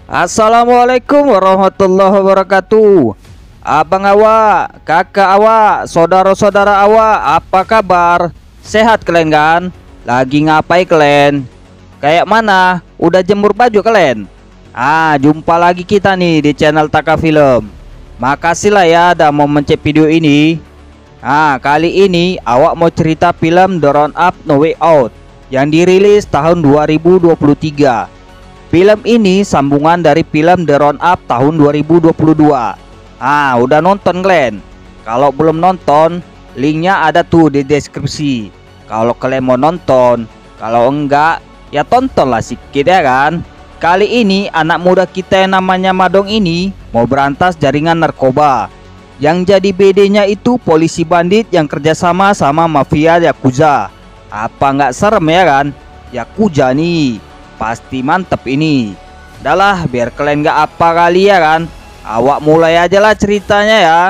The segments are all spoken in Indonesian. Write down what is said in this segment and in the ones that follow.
Assalamualaikum warahmatullahi wabarakatuh. Abang awak, kakak awak, saudara-saudara awak, apa kabar? Sehat kalian kan? Lagi ngapain kalian? Kayak mana? Udah jemur baju kalian? Jumpa lagi kita nih di channel Taka Film. Makasih lah ya udah mau mencet video ini. Kali ini awak mau cerita film The Roundup No Way Out yang dirilis tahun 2023. Film ini sambungan dari film The Roundup tahun 2022. Udah nonton kalian? Kalau belum nonton, linknya ada tuh di deskripsi. Kalau kalian mau nonton, kalau enggak, ya tontonlah sedikit ya kan. Kali ini anak muda kita yang namanya Madong ini mau berantas jaringan narkoba. Yang jadi BD-nya itu polisi bandit yang kerjasama sama mafia Yakuza. Apa nggak serem ya kan? Yakuza nih pasti mantep ini. Dahlah biar kalian gak apa kali ya kan. Awak mulai aja lah ceritanya ya.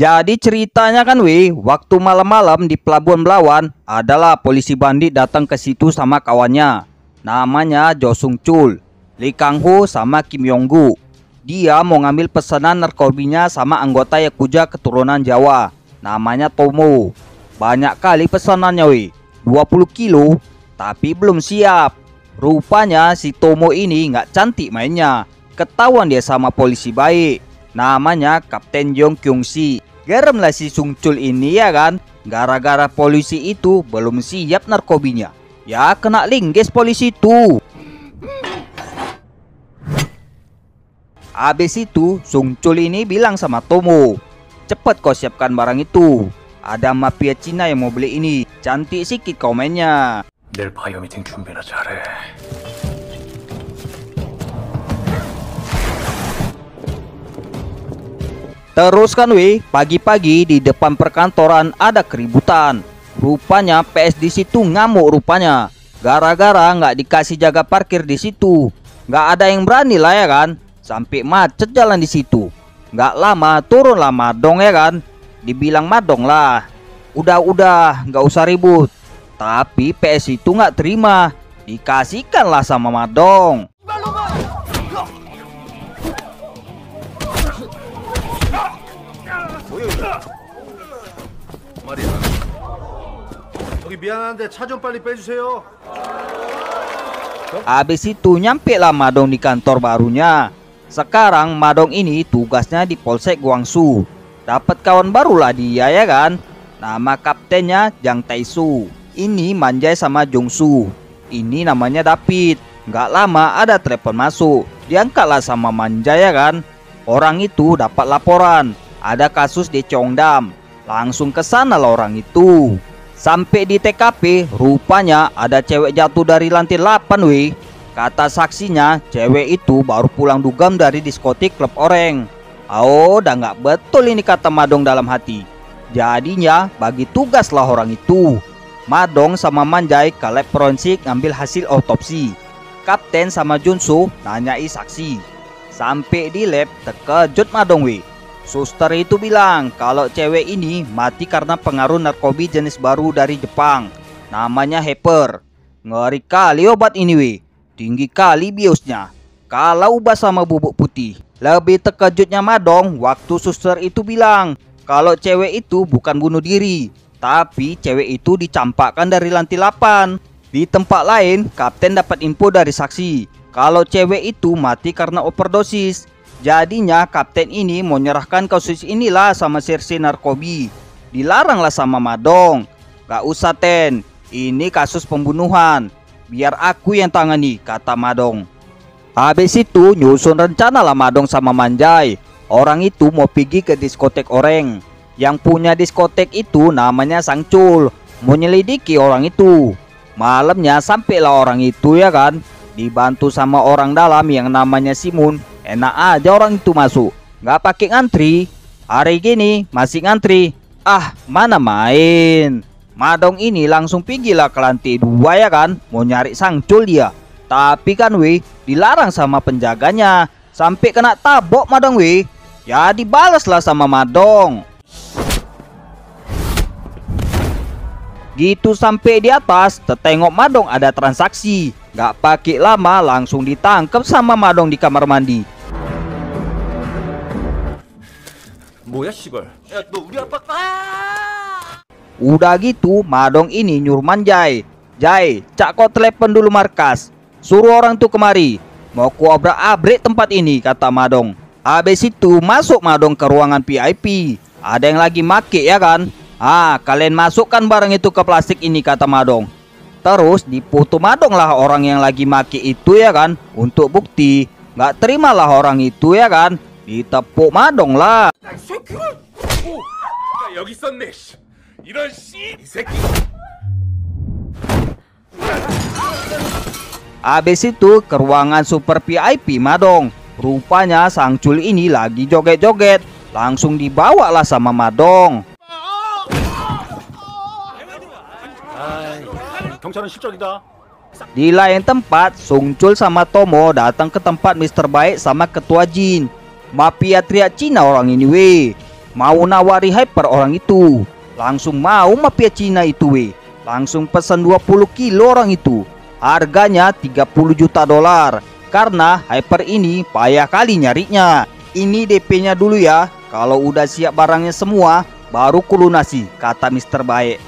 Jadi ceritanya kan waktu malam-malam di Pelabuhan Belawan adalah polisi bandit datang ke situ sama kawannya. Namanya Jo Sung Chul, Lee Kang Ho sama Kim Yong Gu. Dia mau ngambil pesanan narkobinya sama anggota Yakuza keturunan Jawa. Namanya Tomo. Banyak kali pesanannya 20 kilo, tapi belum siap. Rupanya si Tomo ini nggak cantik mainnya. Ketahuan dia sama polisi baik. Namanya Kapten Jong Kyung Si. Garam lah si Sung Chul ini ya kan. Gara-gara polisi itu belum siap narkobinya. Ya kena linggis polisi itu. Habis itu Sung Chul ini bilang sama Tomo, cepet kau siapkan barang itu. Ada mafia Cina yang mau beli ini. Cantik sikit komennya. 내일 바이오 미팅 준비나 잘해. Terus kan pagi-pagi di depan perkantoran ada keributan. Rupanya PS di situ ngamuk rupanya. Gara-gara nggak dikasih jaga parkir di situ. Nggak ada yang berani lah ya kan. Sampai macet jalan di situ. Nggak lama turunlah Madong ya kan. Dibilang Madong lah. Udah nggak usah ribut. Tapi PS itu nggak terima. Dikasihkanlah sama Madong. 마리아, 저기 미안한데 차 좀 빨리 빼주세요. Habis itu nyampe lah Madong di kantor barunya. Sekarang Madong ini tugasnya di Polsek Guangzhou. Dapat kawan barulah dia ya kan. Nama kaptennya Jang Tae-su. Ini manjai sama Jong-su. Ini namanya David. Nggak lama ada telepon masuk. Diangkatlah sama manjai ya kan. Orang itu dapat laporan ada kasus di Cheongdam. Langsung ke sana lah orang itu. Sampai di TKP, rupanya ada cewek jatuh dari lantai 8 Kata saksinya, cewek itu baru pulang dugem dari diskotik klub Oreng. Udah nggak betul ini kata Madong dalam hati. Jadinya bagi tugas lah orang itu. Madong sama Manjai ke lab forensik ngambil hasil otopsi. Kapten sama Junsu nanyai saksi. Sampai di lab terkejut Madong Suster itu bilang kalau cewek ini mati karena pengaruh narkobi jenis baru dari Jepang. Namanya Hyper. Ngeri kali obat ini Tinggi kali biosnya. Kalau ubah sama bubuk putih. Lebih terkejutnya Madong waktu suster itu bilang kalau cewek itu bukan bunuh diri, tapi cewek itu dicampakkan dari lantai 8. Di tempat lain, kapten dapat info dari saksi kalau cewek itu mati karena overdosis. Jadinya kapten ini mau nyerahkan kasus inilah sama sersi narkobi. Dilaranglah sama Madong. Gak usah Ten, ini kasus pembunuhan. Biar aku yang tangani, kata Madong. Habis itu nyusun rencana lah Madong sama Manjai. Orang itu mau pergi ke diskotek Oreng. Yang punya diskotek itu namanya Sang Chul. Mau nyelidiki orang itu. Malamnya sampailah orang itu ya kan. Dibantu sama orang dalam yang namanya Simun. Enak aja orang itu masuk. Gak pakai ngantri. Hari gini masih ngantri. Mana main. Madong ini langsung pergilah ke lantai 2 ya kan. Mau nyari Sang Chul dia. Tapi kan weh, dilarang sama penjaganya. Sampai kena tabok madong weh. Ya dibalas lah sama madong. Gitu sampai di atas, tertengok madong ada transaksi. Gak pakai lama langsung ditangkap sama madong di kamar mandi. 뭐야 씨발. 야 너 우리 아빠 Udah gitu, madong ini nyuruh Manjai. Jai, cak kau telepon dulu markas. Suruh orang tuh kemari. Mau ku obrak-abrik tempat ini, kata madong. Habis itu masuk madong ke ruangan VIP. Ada yang lagi make ya kan? Kalian masukkan barang itu ke plastik ini, kata madong. Terus difoto madong lah orang yang lagi make itu ya kan? Untuk bukti. Gak terimalah orang itu ya kan? Ditepuk madong lah. 여기 있었네. 이런 씨, 이 새끼. Habis itu ke ruangan super VIP madong. Rupanya sang cul ini lagi joget-joget. Langsung dibawalah sama madong. 경찰은 실적이다. Di lain tempat, Sung Chul sama Tomo datang ke tempat Mr. Baik sama ketua Jin. Mafia teriak Cina orang ini weh. Mau nawari hyper orang itu. Langsung mau mafia Cina itu weh. Langsung pesan 20 kilo orang itu. Harganya 30 juta dolar. Karena hyper ini payah kali nyarinya. Ini DP-nya dulu ya. Kalau udah siap barangnya semua, baru kulunasi, kata Mr. Baik.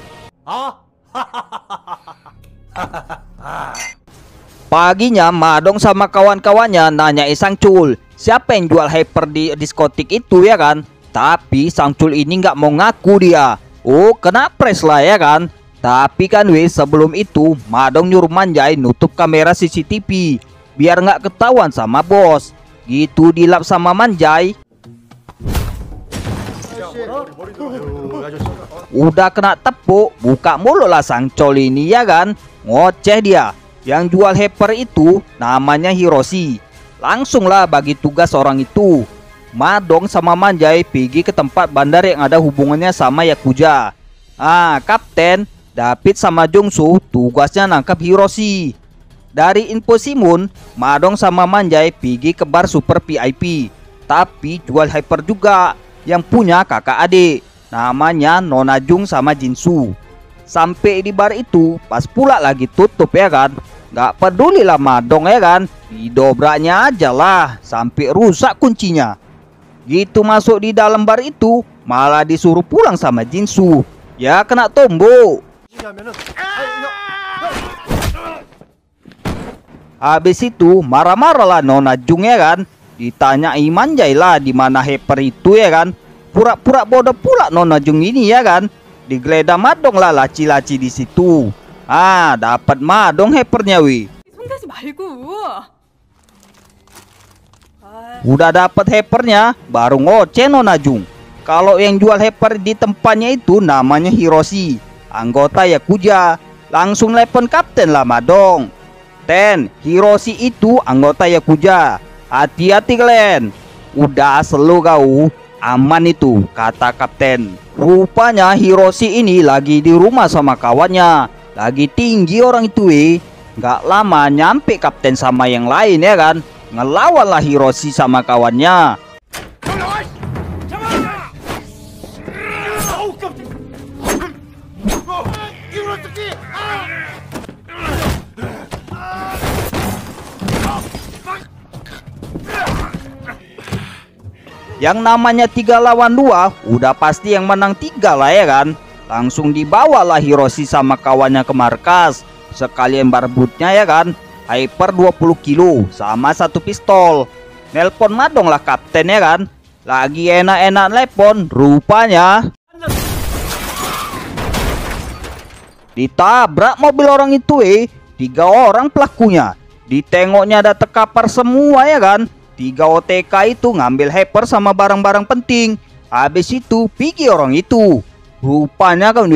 Paginya madong sama kawan-kawannya nanya Sang Chul, siapa yang jual hyper di diskotik itu ya kan? Tapi Sang Chul ini nggak mau ngaku dia. Oh, kena pres lah ya kan? Tapi kan weh, sebelum itu madong nyuruh Manjai nutup kamera CCTV biar nggak ketahuan sama bos. Gitu dilap sama Manjai. Udah kena tepuk, buka mulut lah Sang Chul ini ya kan? Ngoceh dia. Yang jual hyper itu namanya Hiroshi. Langsung lah bagi tugas orang itu. Madong sama Manjai pergi ke tempat bandar yang ada hubungannya sama Yakuza. Kapten David sama Jungsu tugasnya nangkap Hiroshi. Dari info Simun, Madong sama Manjai pergi ke bar super VIP. Tapi jual hyper juga, yang punya kakak adik. Namanya Nona Jung sama Jinsu. Sampai di bar itu, pas pula lagi tutup ya kan? Gak peduli lah madong ya kan? Didobraknya aja lah, sampai rusak kuncinya. Gitu masuk di dalam bar itu, malah disuruh pulang sama Jinsu. Ya kena tombol. Habis itu marah-marah lah Nona Jung ya kan? Ditanyai Manjai lah di mana hyper itu ya kan? Pura-pura bodoh pula Nona Jung ini ya kan? Digeledah madong lah laci-laci di situ. Dapat madong hypernya wih. 손대지 말고. Udah dapat hypernya, baru ngoceh Nona Jung. Kalau yang jual hyper di tempatnya itu namanya Hiroshi, anggota Yakuza. Langsung telepon kapten lah madong. Ten, Hiroshi itu anggota Yakuza. Hati-hati kalian. Udah selu kau. Aman itu, kata kapten. Rupanya Hiroshi ini lagi di rumah sama kawannya. Lagi tinggi orang itu Gak lama nyampe kapten sama yang lain ya kan? Ngelawan lah Hiroshi sama kawannya. Yang namanya 3 lawan 2, udah pasti yang menang 3 lah ya kan? Langsung dibawalah Hiroshi sama kawannya ke markas. Sekalian barbutnya ya kan? Hyper 20 kilo sama 1 pistol. Nelpon madong lah kapten ya kan? Lagi enak-enak nelpon, rupanya ditabrak mobil orang itu 3 orang pelakunya. Ditengoknya ada terkapar semua ya kan? 3 OTK itu ngambil hyper sama barang-barang penting. Habis itu pergi orang itu. Rupanya kan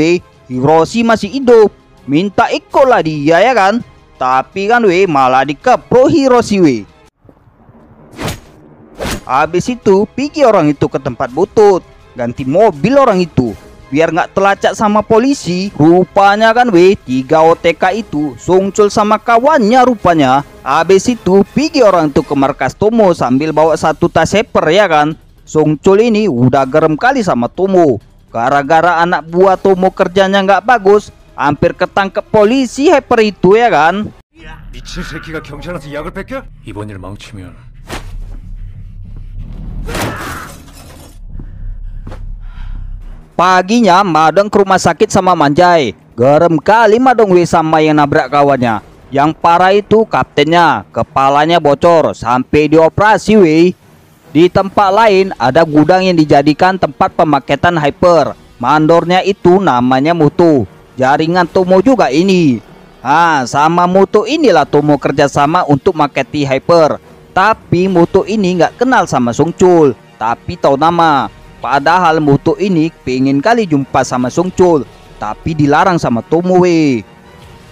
Hiroshi masih hidup. Minta ikut lah dia ya kan? Tapi kan malah dikepro Hiroshi Habis itu pergi orang itu ke tempat butut. Ganti mobil orang itu. biar nggak telacak sama polisi. Rupanya kan 3 OTK itu Sungcul sama kawannya rupanya. Habis itu pergi orang tuh ke markas Tomo sambil bawa satu tas haper ya kan. Sungcul ini udah gerem kali sama Tomo. Gara-gara anak buah Tomo kerjanya nggak bagus, hampir ketangkep polisi haper itu ya kan. 미친 새끼가 경찰한테 약을 뺏겨? 이번 일 망치면 Paginya Madong ke rumah sakit sama Manjai. Gerem kali Madong sama yang nabrak kawannya. Yang parah itu kaptennya, kepalanya bocor sampai dioperasi Di tempat lain ada gudang yang dijadikan tempat pemaketan hyper. Mandornya itu namanya Mutu. Jaringan Tomo juga ini. Sama Mutu inilah Tomo kerjasama untuk maketi hyper. Tapi Mutu ini nggak kenal sama Sungcul, tapi tahu nama. Padahal Mutu ini pengen kali jumpa sama Sungcul, tapi dilarang sama Tomo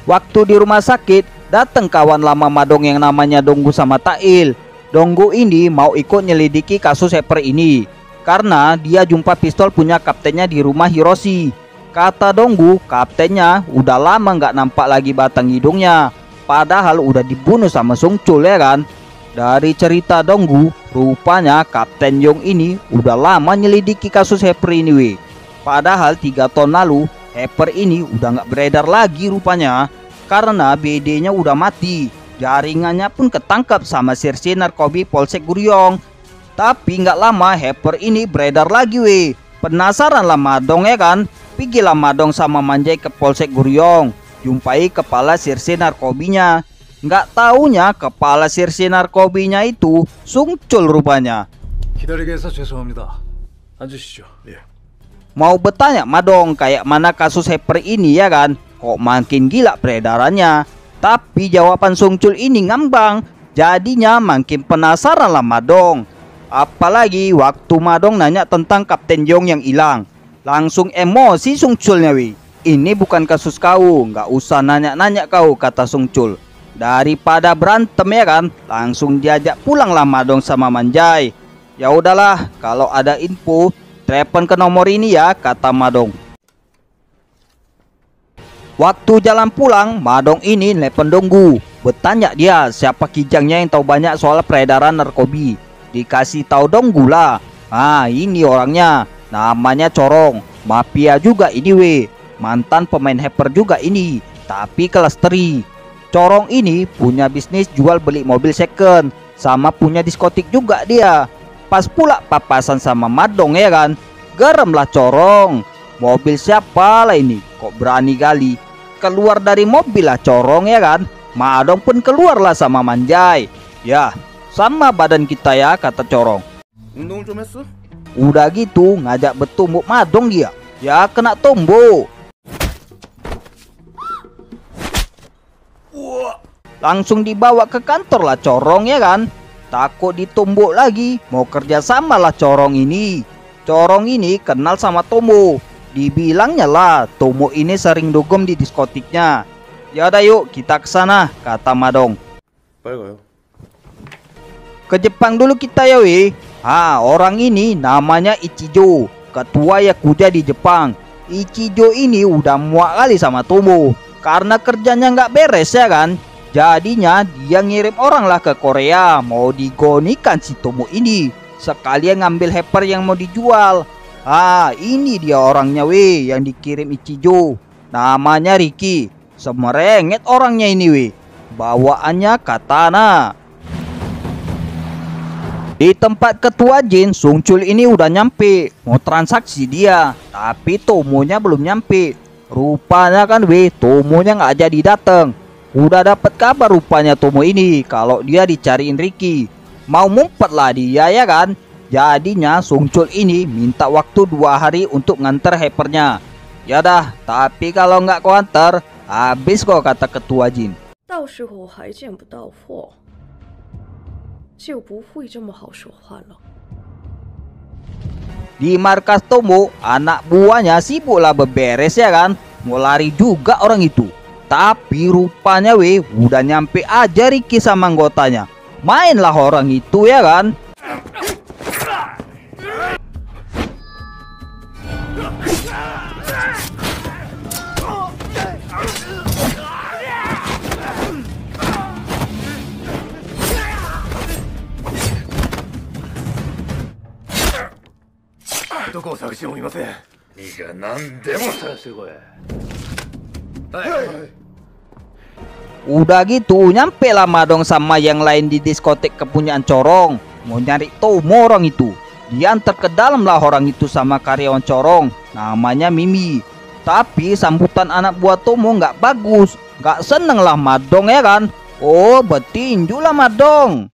Waktu di rumah sakit, datang kawan lama Madong yang namanya Donggu sama Tail. Donggu ini mau ikut nyelidiki kasus hacker ini, karena dia jumpa pistol punya kaptennya di rumah Hiroshi. Kata Donggu, kaptennya udah lama nggak nampak lagi batang hidungnya, padahal udah dibunuh sama Sungcul ya kan. Dari cerita Donggu, rupanya Kapten Yong ini udah lama nyelidiki kasus hacker ini Padahal 3 tahun lalu hacker ini udah nggak beredar lagi rupanya, karena BD-nya udah mati. Jaringannya pun ketangkap sama Serse Narkobi Polsek Guryong. Tapi nggak lama hacker ini beredar lagi Penasaran lah Madong ya kan. Pergilah Madong sama Manjai ke Polsek Guryong, jumpai kepala Serse Narkobinya. Nggak taunya kepala Serse Narkobinya itu Sungcul rupanya. 기다리게 해서 죄송합니다. 앉으시죠. 예. Mau bertanya Madong kayak mana kasus hacker ini ya kan. Kok makin gila peredarannya. Tapi jawaban Sungcul ini ngambang. Jadinya makin penasaran lah Madong. Apalagi waktu Madong nanya tentang Kapten Yong yang hilang. Langsung emosi Sungculnya Ini bukan kasus kau, nggak usah nanya-nanya kau, kata Sungcul. Daripada berantem ya kan, langsung diajak pulang lah Madong sama Manjai. Ya udahlah, kalau ada info telepon ke nomor ini ya, kata Madong. Waktu jalan pulang, Madong ini nelpon Donggu. Bertanya dia siapa kijangnya yang tahu banyak soal peredaran narkobi. Dikasih tahu Donggu lah. Ini orangnya, namanya Corong. Mafia juga ini mantan pemain hacker juga ini, tapi kelas 3. Corong ini punya bisnis jual beli mobil second, sama punya diskotik juga dia. Pas pula papasan sama Madong ya kan. Garam lah Corong. Mobil siapa lah ini? Kok berani kali keluar dari mobil lah Corong ya kan. Madong pun keluar lah sama Manjai. Ya, sama badan kita ya, kata Corong. 운동을 좀 했어? Udah gitu ngajak bertumbuk Madong dia. Ya kena tombok. Langsung dibawa ke kantor lah Corong ya kan. Takut ditumbuk lagi, mau kerja sama lah Corong ini. Corong ini kenal sama Tomo. Dibilangnya lah Tomo ini sering dugem di diskotiknya. Ya udah yuk kita ke sana, kata Madong. 빨리 가요. Ke Jepang dulu kita ya orang ini namanya Ichijo, ketua Yakuza di Jepang. Ichijo ini udah muak kali sama Tomo, karena kerjanya nggak beres ya kan. Jadinya dia ngirim orang lah ke Korea, mau digonikan si Tomo ini. Sekalian ngambil hacker yang mau dijual. Ini dia orangnya yang dikirim Ichijo. Namanya Ricky. Semerenget orangnya ini Bawaannya katana. Di tempat ketua Jin, Sungcul ini udah nyampe. Mau transaksi dia, tapi Tomonya belum nyampe. Rupanya kan Tomonya nggak jadi dateng. Udah dapat kabar rupanya Tomo ini kalau dia dicariin Ricky. Mau ngumpet lah dia ya kan. Jadinya Sungcul ini minta waktu 2 hari untuk nganter hackernya. Ya dah, tapi kalau nggak kau antar, habis kok, kata ketua Jin. 到时候还见不到货，就不会这么好说话了。 Di markas Tomo, anak buahnya sibuklah beberes ya kan. Mau lari juga orang itu. Tapi rupanya udah nyampe aja Ricky sama anggotanya. Mainlah orang itu ya kan. どこを探してもいません。いや、何でも探してこい。はい。 Udah gitu nyampe lah Madong sama yang lain di diskotek kepunyaan Corong. Mau nyari Tomo orang itu. Diantar ke dalam lah orang itu sama karyawan Corong, namanya Mimi. Tapi sambutan anak buah Tomo nggak bagus. Nggak seneng lah Madong ya kan. Oh betinju lah Madong.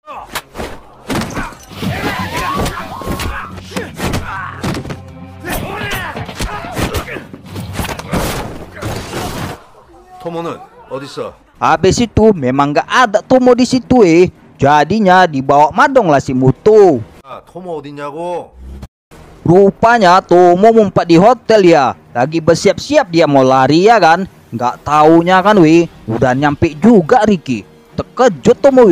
토모는 어딨어? Habis itu memang nggak ada Tomo di situ Jadinya dibawa Madong lah si Muto. 아, 토모 어딨냐고? Rupanya Tomo ngumpet di hotel ya. Lagi bersiap-siap dia mau lari ya kan. Nggak taunya kan udah nyampe juga Ricky. Terkejut Tomo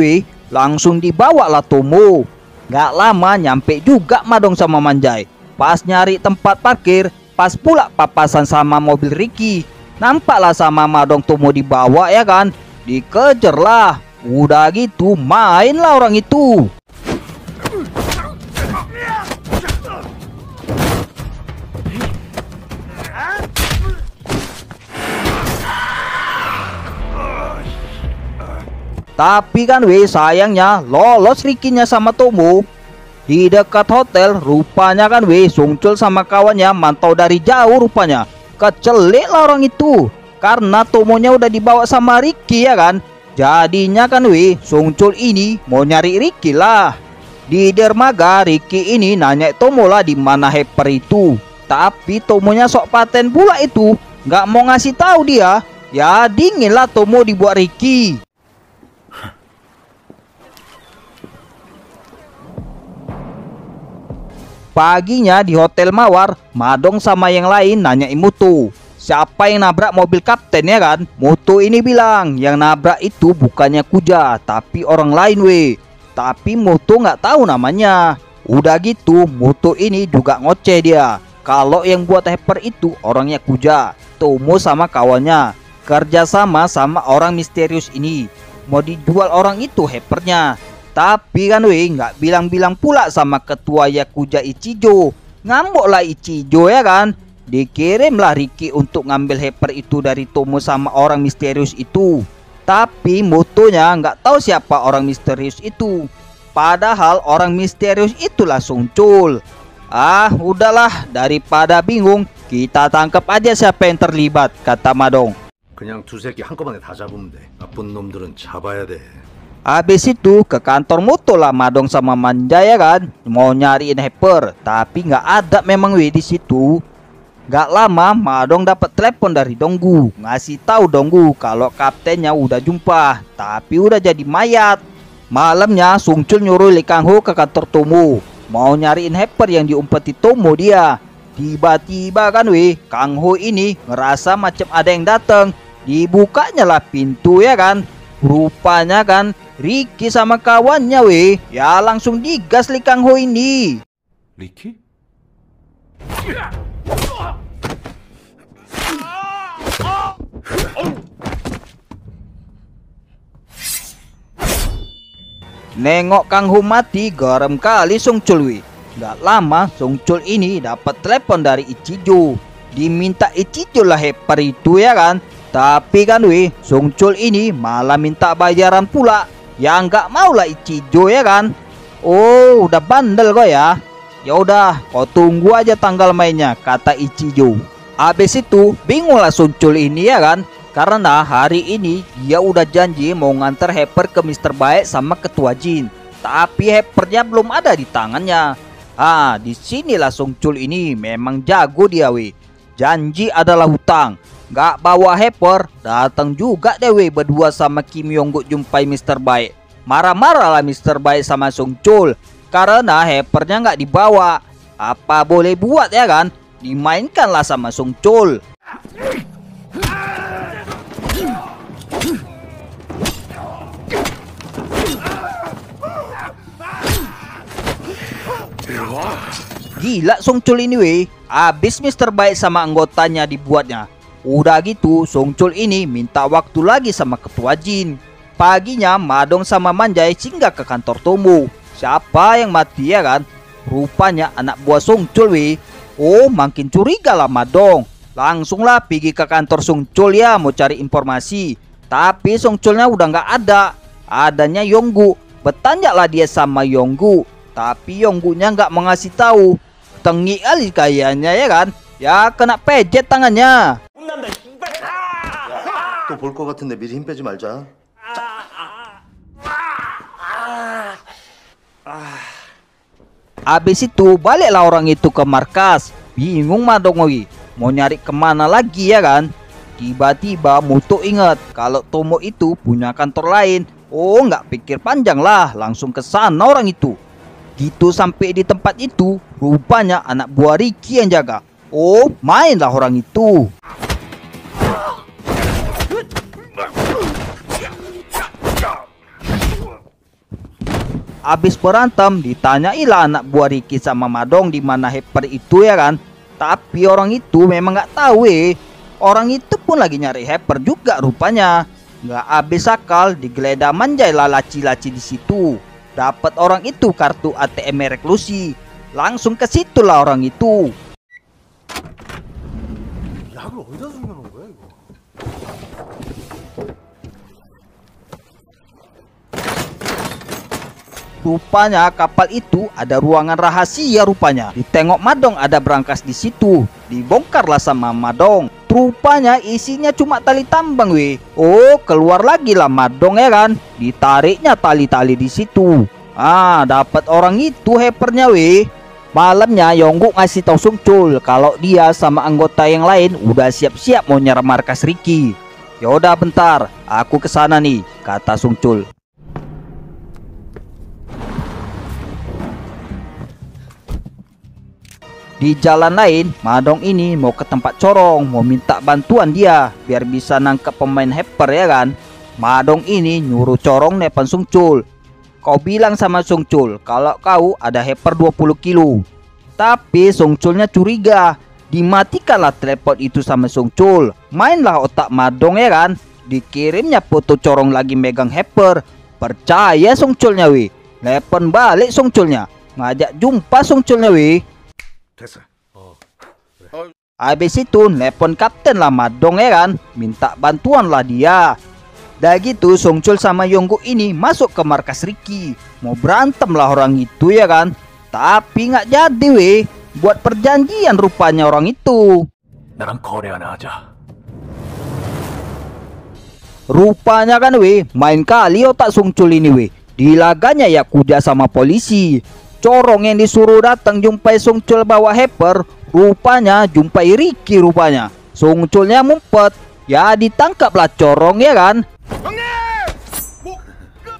langsung dibawa lah Tomo. Nggak lama nyampe juga Madong sama Manjai. Pas nyari tempat parkir, pas pula papasan sama mobil Ricky. Nampaklah sama Madong Tomo dibawa ya kan. Dikejar lah. Udah gitu mainlah orang itu. Tapi kan sayangnya lolos Rikinya sama Tomo. Di dekat hotel rupanya kan Sungcul sama kawannya mantau dari jauh rupanya. Kecelik lah orang itu. Karena Tomonya udah dibawa sama Ricky ya kan. Jadinya kan Sungcul ini mau nyari Ricky lah. Di dermaga Ricky ini nanya Tomo lah di mana Hyper itu. Tapi Tomonya sok paten pula itu. Nggak mau ngasih tahu dia. Ya dingin lah Tomo dibuat Ricky. Paginya di Hotel Mawar, Madong sama yang lain nanyain Muto. Siapa yang nabrak mobil kapten ya kan? Muto ini bilang yang nabrak itu bukannya Kuja, tapi orang lain Tapi Muto nggak tahu namanya. Udah gitu Muto ini juga ngoceh dia. Kalau yang buat Hyper itu orangnya Kuja, Tomo sama kawannya. Kerjasama sama orang misterius ini. Mau dijual orang itu Hypernya. Tapi kan nggak bilang-bilang pula sama ketua Yakuza Ichijo. Ngambok lah Ichijo ya kan. Dikirimlah Ricky untuk ngambil Hyper itu dari Tomo sama orang misterius itu. Tapi Mutonya nggak tahu siapa orang misterius itu. Padahal orang misterius itulah Sungcul. Ah udahlah, daripada bingung kita tangkap aja siapa yang terlibat, kata Madong. 그냥 두 새끼 한꺼번에 다 잡으면 돼. 나쁜 놈들은 잡아야 돼. Habis itu ke kantor Muto lah Madong sama Manjai ya kan. Mau nyariin Hyper, tapi nggak ada memang di situ. Nggak lama Madong dapat telepon dari Donggu. Ngasih tahu Donggu kalau kaptennya udah jumpa, tapi udah jadi mayat. Malamnya Sungcul nyuruh Lee Kang-ho ke kantor Tomo. Mau nyariin Hyper yang diumpeti Tomo dia. Tiba-tiba kan Kang-ho ini ngerasa macam ada yang datang. Dibukanya lah pintu ya kan. Rupanya kan Ricky sama kawannya ya langsung digas Lee Kang-ho ini. 리키? Nengok Kang-ho mati, garam kali Sungcul Gak lama Sungcul ini dapat telepon dari Ichijo. Diminta Ichijo lah Hyper itu ya kan. Tapi kan Sungcul ini malah minta bayaran pula. Ya nggak mau lah Ichijo ya kan. Oh udah bandel kok ya. Ya udah kau tunggu aja tanggal mainnya, kata Ichijo. Habis itu bingung lah Sungcul ini ya kan. Karena hari ini dia udah janji mau nganter Hyper ke Mr. Baik sama Ketua Jin. Tapi Hypernya belum ada di tangannya. Ah disinilah Sungcul ini memang jago dia Janji adalah hutang. Gak bawa Hyper, datang juga deh berdua sama Kim Yong-guk jumpai Mr. Baik. Marah-marah lah Mr. Baik sama Sungcul karena Hypernya nggak dibawa. Apa boleh buat ya kan? Dimainkanlah sama Sungcul. Gila Sungcul ini Abis Mr. Baik sama anggotanya dibuatnya. Udah gitu Sungcul ini minta waktu lagi sama Ketua Jin. Paginya Madong sama Manjai singgah ke kantor Tomo. Siapa yang mati ya kan? Rupanya anak buah Sungcul Oh, makin curiga lah Madong. Langsunglah pergi ke kantor Sungcul ya mau cari informasi. Tapi Sungculnya udah nggak ada. Adanya Yonggu. Bertanyalah dia sama Yonggu. Tapi Yonggunya nggak mau ngasih tahu. Tengi kali kayaknya ya kan. Ya kena pejet tangannya. 또 볼 것 같은데 미리 힘 빼지 말자. Habis itu baliklah orang itu ke markas. Bingung Madongowi mau nyari kemana lagi ya kan. Tiba-tiba Muto ingat kalau Tomo itu punya kantor lain. Oh nggak pikir panjang lah, langsung ke sana orang itu. Gitu sampai di tempat itu, rupanya anak buah Ricky yang jaga. Oh mainlah orang itu. Abis berantem, ditanyailah anak buah Ricky sama Madong di mana Hyper itu ya kan. Tapi orang itu memang nggak tahu Orang itu pun lagi nyari Hyper juga rupanya. Nggak habis akal, digeledah manjailah laci-laci di situ. Dapat orang itu kartu ATM merek Lucy. Langsung ke situlah orang itu. 약을 어디다 숨겨놓은 거야 이거? Rupanya kapal itu ada ruangan rahasia rupanya. Ditengok Madong ada berangkas di situ. Dibongkarlah sama Madong. Rupanya isinya cuma tali tambang Oh keluar lagi lah Madong ya kan. Ditariknya tali-tali di situ. Dapat orang itu Hypernya Malamnya Yonggu ngasih tahu Sungcul kalau dia sama anggota yang lain udah siap-siap mau nyerang markas Ricky. Yaudah bentar, aku kesana nih, kata Sungcul. Di jalan lain, Madong ini mau ke tempat Corong, mau minta bantuan dia biar bisa nangkep pemain Hyper ya kan. Madong ini nyuruh Corong nelpon Sungcul. Kau bilang sama Sungcul kalau kau ada Hyper 20 kilo. Tapi Sungculnya curiga. Dimatikanlah telepon itu sama Sungcul. Mainlah otak Madong ya kan. Dikirimnya foto Corong lagi megang Hyper. Percaya Sungculnya Telepon balik Sungculnya. Ngajak jumpa Sungculnya 됐어. Habis itu telepon kapten lah Madong ya kan. Minta bantuan lah dia. Dah gitu Sungcul sama Yonggu ini masuk ke markas Ricky. Mau berantem lah orang itu ya kan. Tapi nggak jadi Buat perjanjian rupanya orang itu. 나랑 거래 하나 하자. Rupanya kan main kali otak Sungcul ini Dilaganya ya kuda sama polisi. Corong yang disuruh datang jumpai Sungcul bawa Hyper. Rupanya jumpai Ricky rupanya. Sungculnya ngumpet. Ya ditangkaplah Corong ya kan.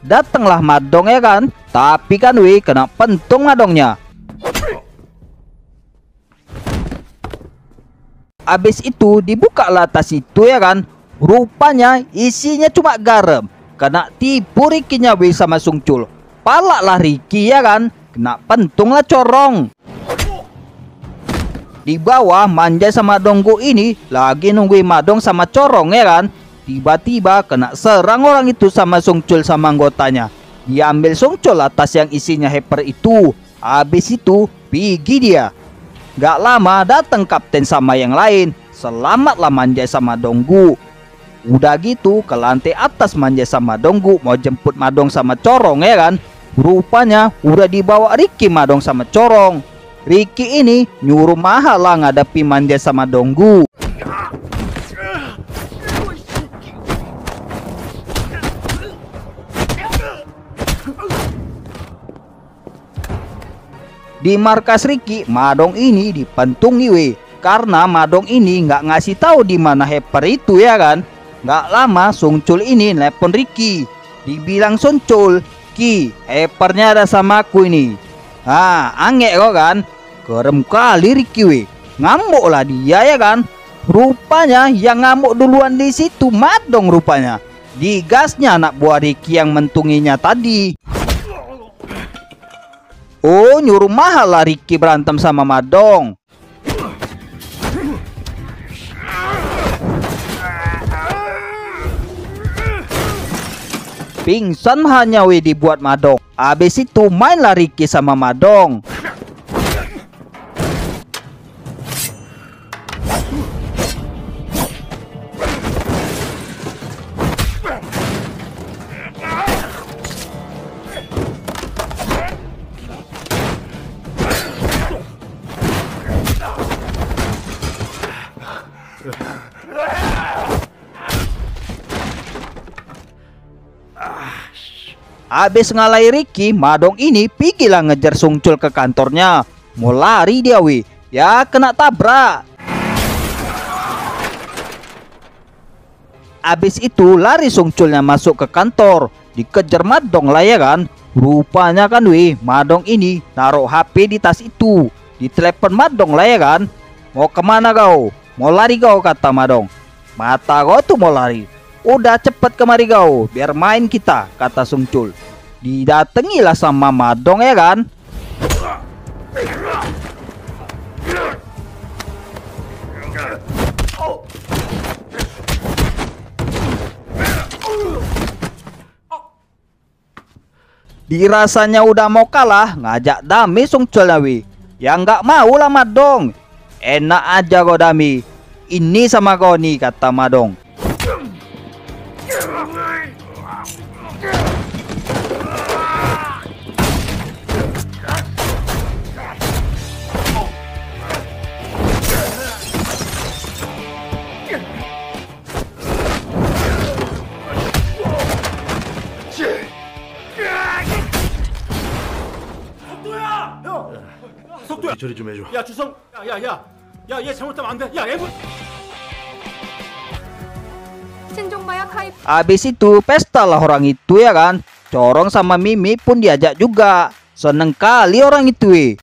Datanglah Madong ya kan. Tapi kan kena pentung Madongnya. Abis itu dibukalah tas itu ya kan. Rupanya isinya cuma garam. Kena tipu Ricky-nya sama Sungcul. Palaklah Ricky ya kan. Kena pentung lah Corong. Di bawah Manja sama Donggu ini lagi nungguin Madong sama Corong ya kan. Tiba-tiba kena serang orang itu sama Sungcul sama anggotanya. Diambil Sungcul atas yang isinya Hyper itu. Habis itu pergi dia. Gak lama datang kapten sama yang lain. Selamatlah Manja sama Donggu. Udah gitu ke lantai atas Manja sama Donggu mau jemput Madong sama Corong ya kan. Rupanya udah dibawa Ricky Madong sama Corong. Ricky ini nyuruh mahal lah ngadapi Manja sama Donggu. Di markas Ricky, Madong ini dipentungi karena Madong ini nggak ngasih tahu di mana Hyper itu ya kan. Nggak lama Sungcul ini nelpon Ricky. Dibilang Sungcul, Ki, Hypernya ada sama aku ini. Angek kok kan. Kerem kali Ricky ngamuk lah dia ya kan. Rupanya yang ngamuk duluan di situ Madong rupanya. Digasnya anak buah Ricky yang mentunginya tadi. Oh nyuruh mahal lah Ricky berantem sama Madong. Pingsan hanya dibuat Madong. Habis itu mainlah Ricky sama Madong. Abis ngalai Ricky, Madong ini pigilah ngejar Sungcul ke kantornya. Mau lari dia weh, ya kena tabrak. Abis itu lari Sungculnya masuk ke kantor, dikejar Madong lah ya kan. Rupanya kan weh, Madong ini naruh HP di tas itu. Ditelepon Madong lah ya kan. Mau kemana kau? Mau lari kau, kata Madong. Mata kau tuh mau lari. Udah cepet kemari kau, biar main kita, kata Sungcul. Didatengilah sama Madong ya kan. Dirasanya udah mau kalah, ngajak dami Sungcul wi. Ya nggak mau lah Madong. Enak aja kau dami. Ini sama kau nih, kata Madong. 속도야. 처리 좀 해줘. 야 주성, 야얘 잘못하면 안 돼. 야 애분. 신종마약 하입. Abis itu pesta lah orang itu ya kan. Corong sama Mimi pun diajak juga. Seneng kali orang itu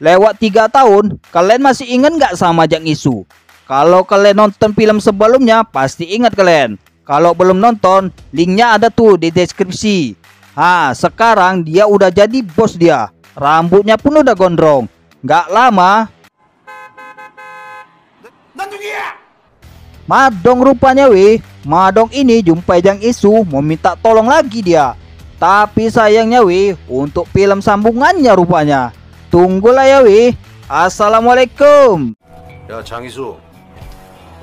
Lewat 3 tahun, kalian masih ingat nggak sama Jang Isu? Kalau kalian nonton film sebelumnya, pasti ingat kalian. Kalau belum nonton, linknya ada tuh di deskripsi. Sekarang dia udah jadi bos dia. Rambutnya pun udah gondrong. Nggak lama, Madong rupanya weh. Madong ini jumpai Jang Isu, mau minta tolong lagi dia. Tapi sayangnya weh, untuk film sambungannya rupanya. Tunggulah ya weh. Assalamualaikum. 야 장이수,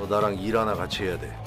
너 나랑 일 하나 같이 해야 돼.